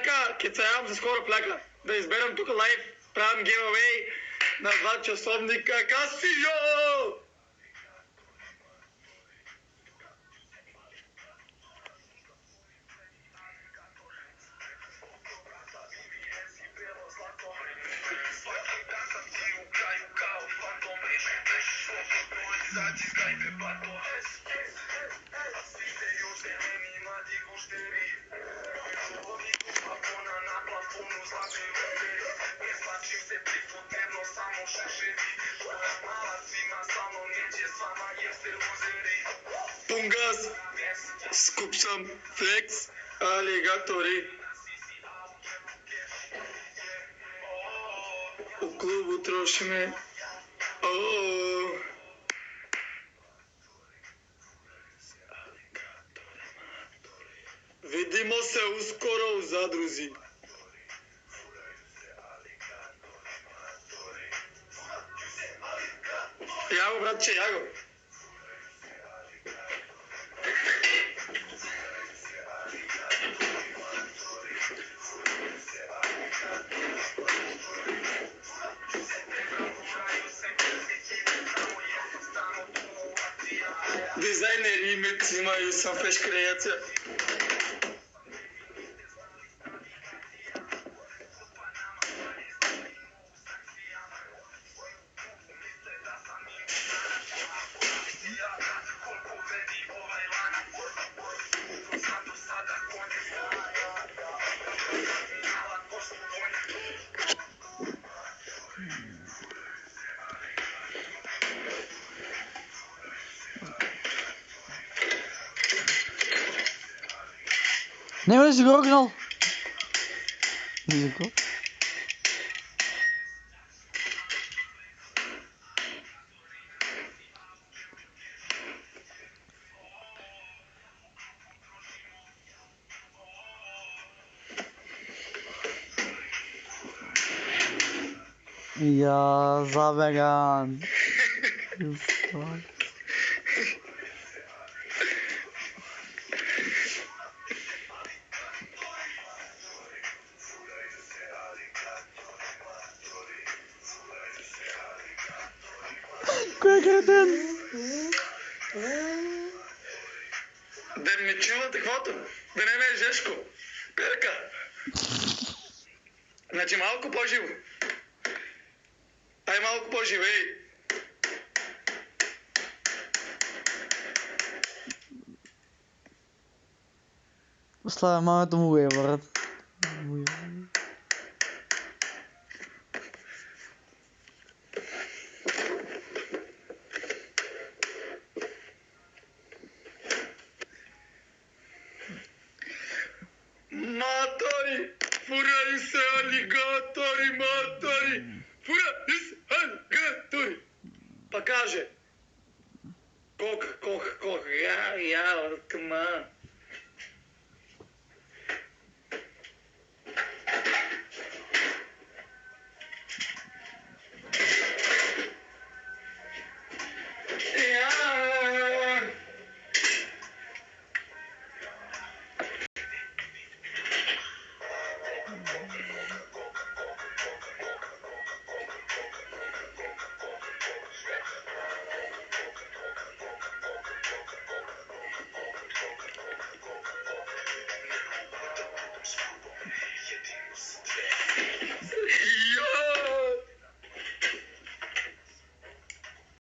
фляка, кицаявам се скоро фляка. Да изберем тук лайв, правим giveaway на 2 часовника Касио! Пунгас, skup sam flex, aligatori. U klubu trošime. Vidimo se uskoro u zadruzi. Jago, bratče, jago. Dizajneri Imex imaju sam flash kreacija. Nee, wat is de original? Niet zo. Ja, zabegan. Кой е ден? Да ми чувате каквото? Да не ме е жешко. Перка. Значи малко по-живо. Ай малко по-живей. Слава мамата му е, брат. Матори! Фурaju se aligatori, matori! Furaju se aligatori! Pa kaže, koh, ja, come on.